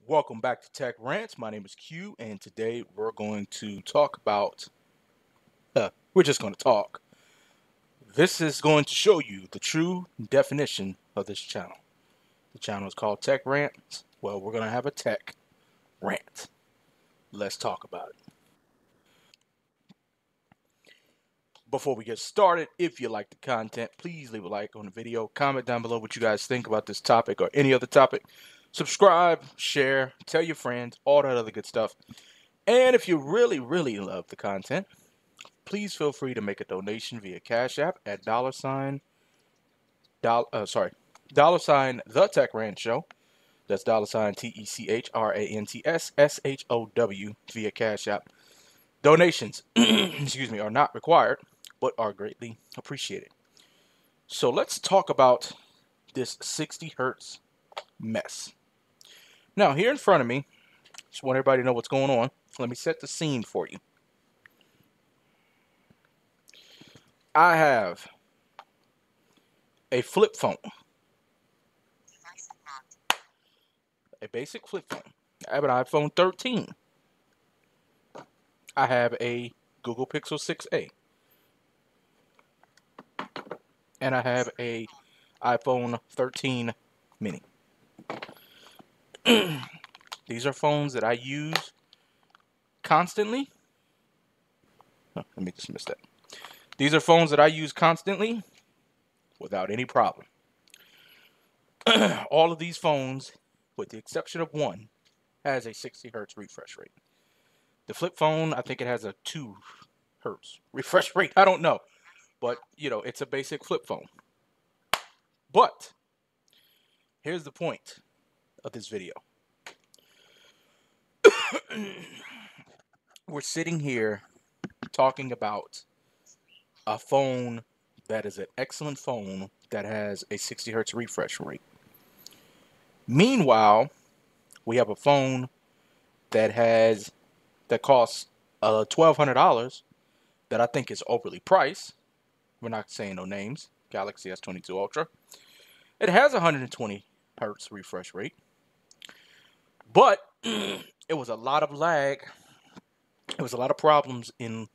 Welcome back to Tech Rants. My name is Q, and today we're going to talk about. We're just going to talk. This is going to show you the true definition of this channel. The channel is called Tech Rants. Well, we're going to have a tech rant. Let's talk about it. Before we get started, if you like the content, please leave a like on the video. Comment down below what you guys think about this topic or any other topic. Subscribe, share, tell your friends, all that other good stuff. And if you really, really love the content, please feel free to make a donation via Cash App at $sign The Tech Rant Show. That's $sign TECHRANTSSHOW via Cash App. Donations, excuse me, are not required, but are greatly appreciated. So let's talk about this 60 hertz mess. Now, here in front of me, just want everybody to know what's going on. Let me set the scene for you. I have a flip phone. A basic flip phone. I have an iPhone 13. I have a Google Pixel 6a. And I have a iPhone 13 mini. These are phones that I use constantly. Oh, let me dismiss that. These are phones that I use constantly without any problem. All of these phones, with the exception of one, has a 60 hertz refresh rate. The flip phone, I think it has a 2 hertz refresh rate. I don't know. But, you know, it's a basic flip phone. But here's the point of this video. We're sitting here talking about a phone that is an excellent phone that has a 60 hertz refresh rate. Meanwhile, we have a phone that costs $1,200 that I think is overly priced. We're not saying no names. Galaxy S22 Ultra. It has 120 hertz refresh rate, but it was a lot of lag. It was a lot of problems in,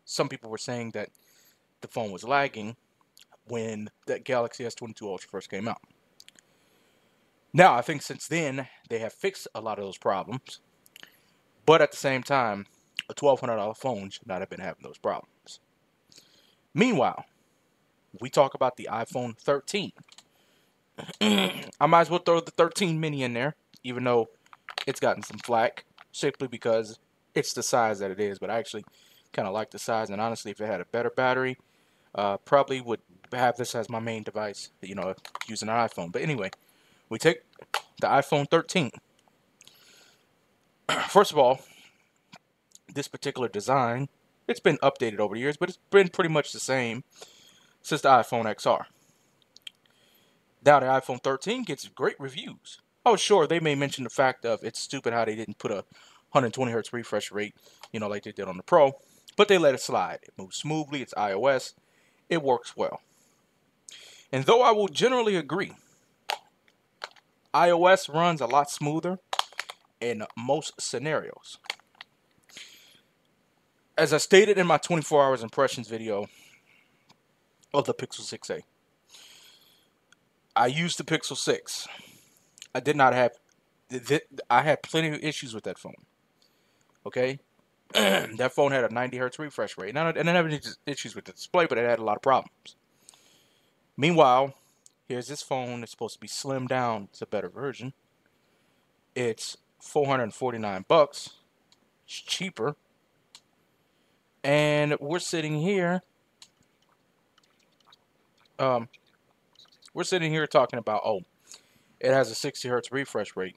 some people were saying that the phone was lagging when that Galaxy S22 Ultra first came out. Now, I think since then, they have fixed a lot of those problems, but at the same time, a $1,200 phone should not have been having those problems. Meanwhile, we talk about the iPhone 13. I might as well throw the 13 mini in there, even though it's gotten some flack, simply because it's the size that it is. But I actually kind of like the size, and honestly, if it had a better battery, probably would have this as my main device, using an iPhone. But anyway, we take the iPhone 13. First of all, this particular design, it's been updated over the years, but it's been pretty much the same since the iPhone XR. Now the iPhone 13 gets great reviews. Oh, sure, they may mention the fact of it's stupid how they didn't put a 120 hertz refresh rate, like they did on the Pro, but they let it slide. It moves smoothly. It's iOS. It works well. And though I will generally agree, iOS runs a lot smoother in most scenarios. As I stated in my 24 hours impressions video of the Pixel 6a, I used the Pixel 6. I did not have, I had plenty of issues with that phone. Okay? That phone had a 90 hertz refresh rate. Now, I didn't have any issues with the display, but it had a lot of problems. Meanwhile, here's this phone. It's supposed to be slimmed down. It's a better version. It's $449. It's cheaper. And we're sitting here. We're sitting here talking about, oh, it has a 60 hertz refresh rate.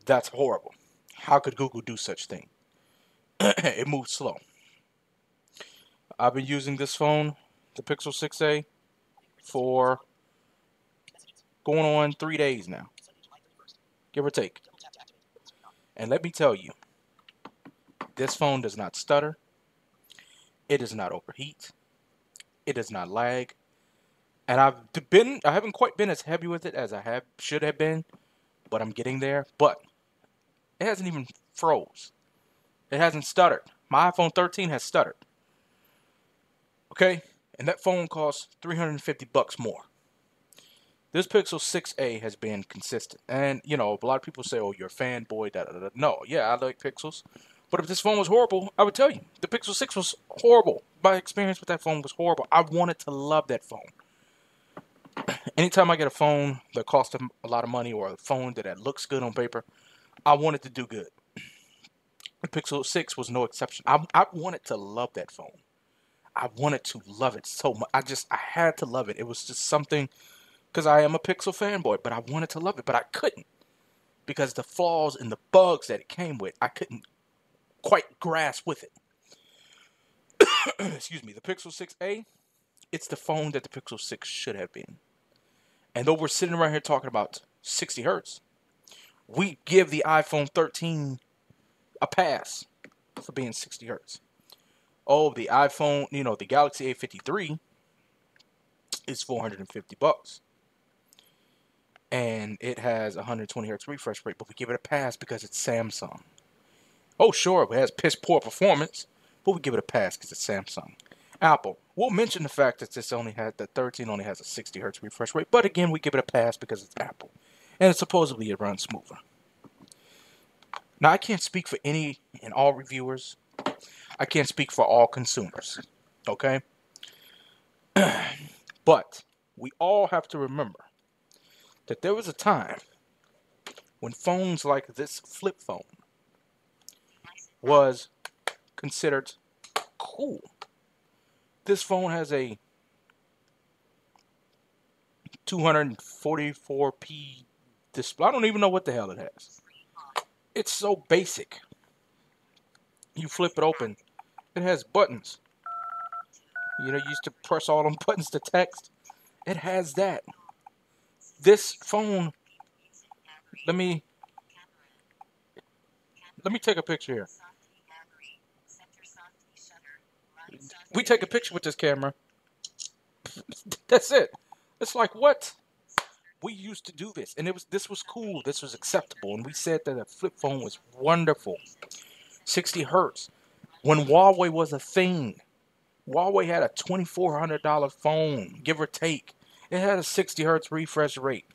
That's horrible. How could Google do such thing? It moves slow. I've been using this phone, the Pixel 6a, for going on 3 days now, give or take. And let me tell you, this phone does not stutter. It does not overheat. It does not lag. And I haven't quite been as heavy with it as should have been but I'm getting there. But it hasn't even froze. It hasn't stuttered. My iPhone 13 has stuttered. Okay? And that phone costs $350 more. This Pixel 6a has been consistent. And, you know, a lot of people say, oh, you're a fanboy, da da da. No, yeah, I like Pixels. But if this phone was horrible, I would tell you. The Pixel 6 was horrible. My experience with that phone was horrible. I wanted to love that phone. Anytime I get a phone that costs a lot of money or a phone that looks good on paper, I want it to do good. The Pixel 6 was no exception. I wanted to love that phone. I wanted to love it so much. I had to love it. It was just something, because I am a Pixel fanboy, but I wanted to love it, but I couldn't. Because the flaws and the bugs that it came with, I couldn't quite grasp with it. Excuse me, the Pixel 6a, it's the phone that the Pixel 6 should have been. And though we're sitting around here talking about 60 hertz, we give the iPhone 13 a pass for being 60 hertz. Oh, the iPhone, you know, the Galaxy A53 is $450. And it has 120 hertz refresh rate, but we give it a pass because it's Samsung. Oh, sure, it has piss poor performance, but we give it a pass because it's Samsung. Apple, we'll mention the fact that the 13 only has a 60 hertz refresh rate, but again, we give it a pass because it's Apple. And supposedly it runs smoother. Now, I can't speak for any and all reviewers. I can't speak for all consumers. Okay? But we all have to remember that there was a time when phones like this flip phone was considered cool. This phone has a 244p display. I don't even know what the hell it has. It's so basic. You flip it open. It has buttons. You know, you used to press all them buttons to text. It has that. This phone, let me take a picture here. We take a picture with this camera. That's it. It's like, what? We used to do this, and this was cool. This was acceptable, and we said that a flip phone was wonderful. 60 hertz. When Huawei was a thing, Huawei had a $2,400 phone, give or take. It had a 60 hertz refresh rate.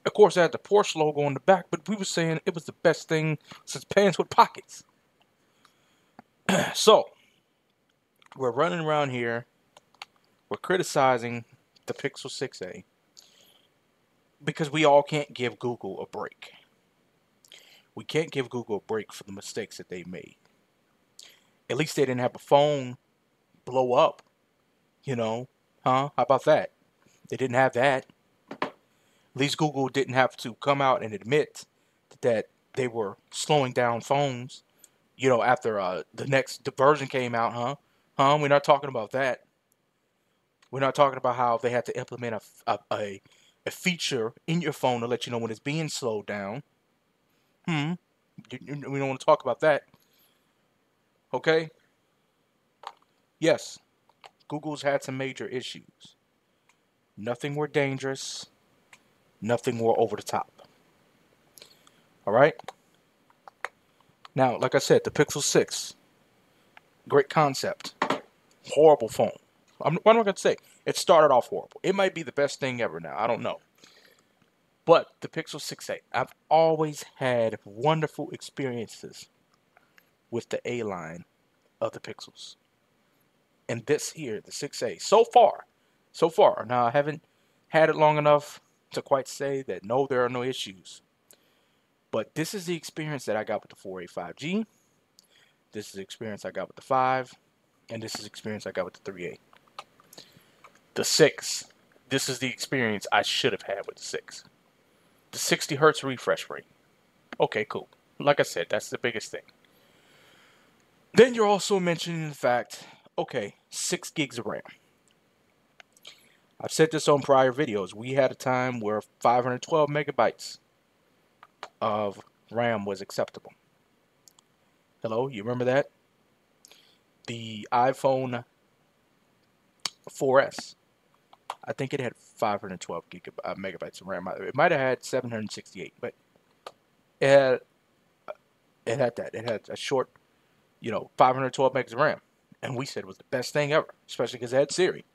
Of course, it had the Porsche logo on the back, but we were saying it was the best thing since pants with pockets. So, we're running around here. We're criticizing the Pixel 6a because we all can't give Google a break. We can't give Google a break for the mistakes that they made. At least they didn't have a phone blow up. You know, huh? How about that? They didn't have that. At least Google didn't have to come out and admit that they were slowing down phones, you know, after the version came out, huh? We're not talking about that. We're not talking about how they had to implement a feature in your phone to let you know when it's being slowed down. We don't want to talk about that. Okay? Yes, Google's had some major issues. Nothing were dangerous. Nothing were over the top. All right? Now, like I said, the Pixel 6, great concept. Horrible phone. What am I going to say? It started off horrible. It might be the best thing ever now. I don't know. But the Pixel 6a, I've always had wonderful experiences with the A line of the Pixels. And this here, the 6a, so far. Now, I haven't had it long enough to quite say that no, there are no issues. But this is the experience that I got with the 4A 5G. This is the experience I got with the 5. And this is the experience I got with the 3A. The 6. This is the experience I should have had with the 6. The 60 hertz refresh rate. Okay, cool. Like I said, that's the biggest thing. Then you're also mentioning the fact, okay, 6 gigs of RAM. I've said this on prior videos. We had a time where 512 megabytes of RAM was acceptable. Hello, you remember that? The iPhone 4S, I think it had 512 megabytes of RAM. It might have had 768, but It had it had a short, 512 megs of RAM, and we said it was the best thing ever, especially because it had Siri.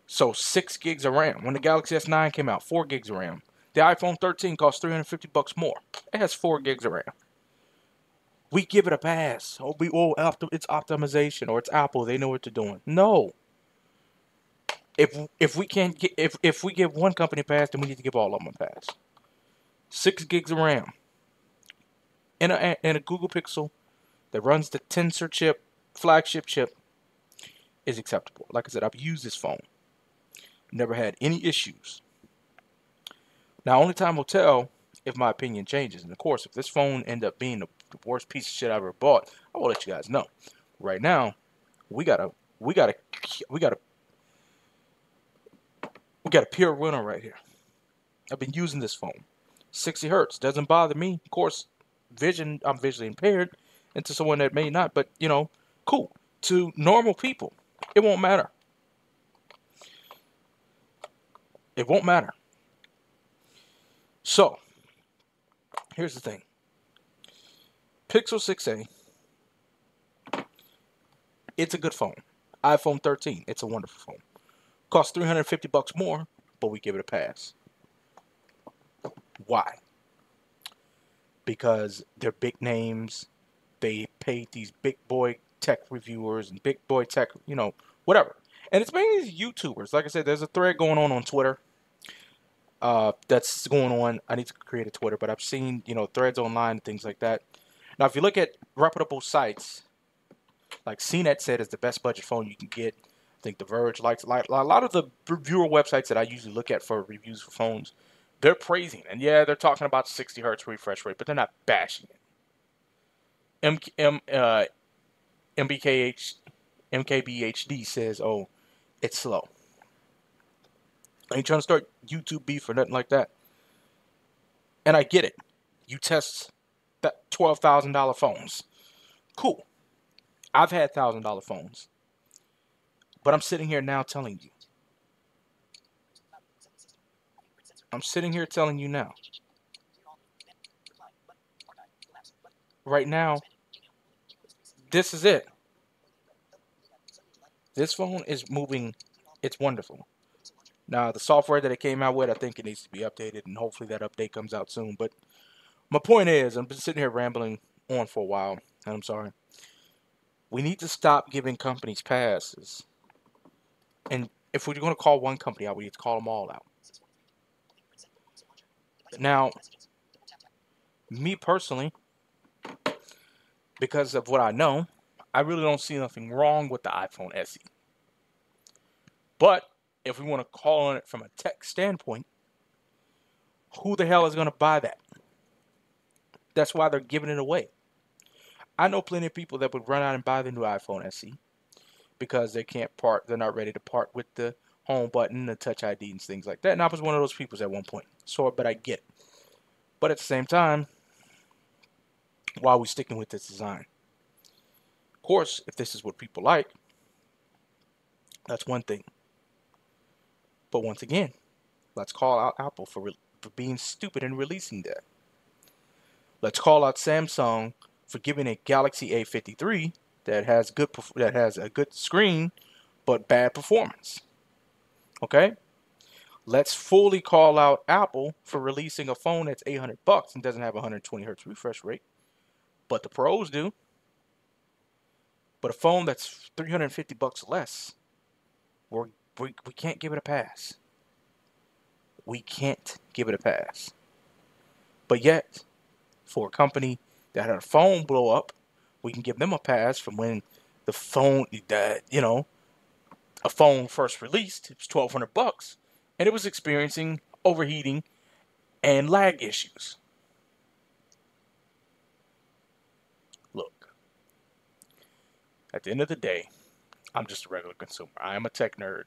So 6 gigs of RAM. When the Galaxy S9 came out, 4 gigs of RAM. The iPhone 13 costs $350 more. It has 4 gigs of RAM. We give it a pass. It's optimization, or it's Apple. They know what they're doing. No. If we can't get if we give one company a pass, then we need to give all of them a pass. 6 gigs of RAM in a Google Pixel that runs the Tensor chip, flagship chip, is acceptable. Like I said, I've used this phone. Never had any issues. Now, only time will tell if my opinion changes. And of course, if this phone end up being the worst piece of shit I ever bought, I will let you guys know. Right now, we got a pure winner right here. I've been using this phone. 60 hertz doesn't bother me. Of course, I'm visually impaired, and to someone that may not, but cool. To normal people, it won't matter. It won't matter. So, here's the thing. Pixel 6a, it's a good phone. iPhone 13, it's a wonderful phone. Costs $350 more, but we give it a pass. Why? Because they're big names. They paid these big boy tech reviewers and big boy tech, whatever. And it's mainly these YouTubers. Like I said, there's a thread going on Twitter. That's going on. I need to create a Twitter, but I've seen, threads online and things like that. Now, if you look at reputable sites, like CNET said is the best budget phone you can get. I think The Verge likes a lot of the reviewer websites that I usually look at for reviews for phones. They're praising, and yeah, they're talking about 60 hertz refresh rate, but they're not bashing it. MKBHD says, "Oh, it's slow." I ain't trying to start YouTube beef or nothing like that. And I get it. You test that $12,000 phones. Cool. I've had $1,000 phones. But I'm sitting here now telling you. I'm sitting here telling you now. Right now, this is it. This phone is moving. It's wonderful. Now, the software that it came out with, I think it needs to be updated, and hopefully that update comes out soon. But my point is, I've been sitting here rambling on for a while, and I'm sorry. We need to stop giving companies passes. And if we're going to call one company out, we need to call them all out. Now, me personally, because of what I know, I really don't see nothing wrong with the iPhone SE. But if we want to call on it from a tech standpoint, who the hell is going to buy that? That's why they're giving it away. I know plenty of people that would run out and buy the new iPhone SE because they're not ready to part with the home button, the touch ID, and things like that. And I was one of those people at one point. But I get it. But at the same time, why are we sticking with this design? Of course, if this is what people like, that's one thing. But once again, let's call out Apple for being stupid and releasing that. Let's call out Samsung for giving a Galaxy A53 that has a good screen but bad performance. Okay? Let's fully call out Apple for releasing a phone that's $800 and doesn't have 120 hertz refresh rate, but the pros do. But a phone that's $350 less, we can't give it a pass. We can't give it a pass. But yet, for a company that had a phone blow up, we can give them a pass from when the phone, a phone first released. It was $1,200, and it was experiencing overheating and lag issues. Look, at the end of the day, I'm just a regular consumer. I am a tech nerd.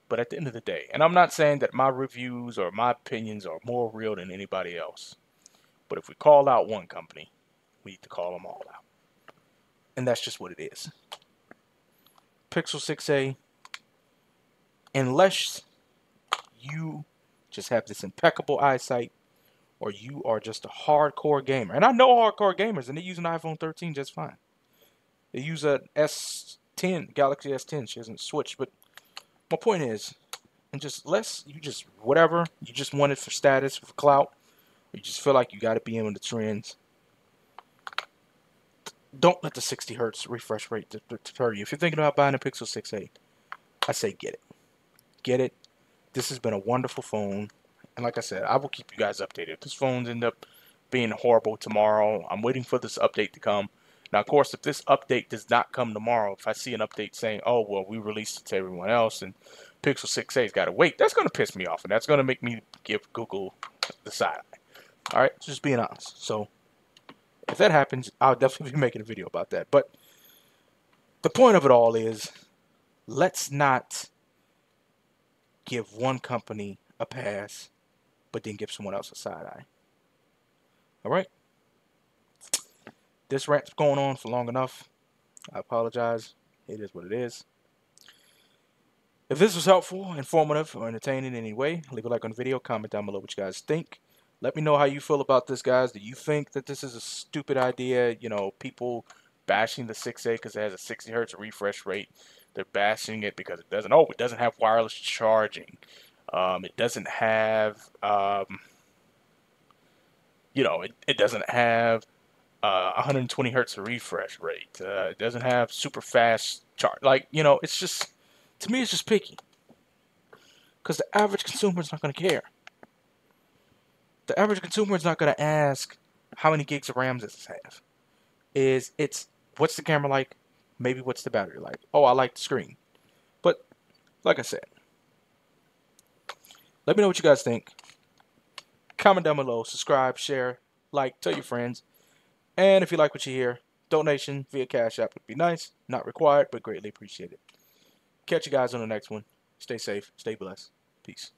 But at the end of the day, and I'm not saying that my reviews or my opinions are more real than anybody else, but if we call out one company, we need to call them all out. And that's just what it is. Pixel 6a, unless you just have this impeccable eyesight, or you are just a hardcore gamer. And I know hardcore gamers, and they use an iPhone 13 just fine. They use a S10, Galaxy S10. She hasn't switched, but my point is, and just less, you just whatever, you just want it for status, for clout, you just feel like you got to be in with the trends. Don't let the 60 hertz refresh rate deter you. If you're thinking about buying a Pixel 6a, I say get it. Get it. This has been a wonderful phone. And like I said, I will keep you guys updated. If this phone's end up being horrible tomorrow, I'm waiting for this update to come. Now, of course, if this update does not come tomorrow, if I see an update saying, oh, well, we released it to everyone else and Pixel 6a's got to wait, that's going to piss me off. And that's going to make me give Google the side eye. All right? Just being honest. So if that happens, I'll definitely be making a video about that. But the point of it all is, let's not give one company a pass, but then give someone else a side eye. All right? This rant's going on for long enough. I apologize. It is what it is. If this was helpful, informative, or entertaining in any way, leave a like on the video, comment down below what you guys think. Let me know how you feel about this, guys. Do you think that this is a stupid idea? You know, people bashing the 6A because it has a 60 hertz refresh rate. They're bashing it because it doesn't. Oh, it doesn't have wireless charging. It doesn't have, it doesn't have 120 hertz refresh rate. It doesn't have super fast charge. Like, it's just, to me, it's just picky. Because the average consumer is not going to care. The average consumer is not going to ask how many gigs of RAM does this have. It's what's the camera like? Maybe what's the battery like? Oh, I like the screen. But like I said, let me know what you guys think. Comment down below, subscribe, share, like, tell your friends. And if you like what you hear, donation via Cash App would be nice. Not required, but greatly appreciated. Catch you guys on the next one. Stay safe, stay blessed. Peace.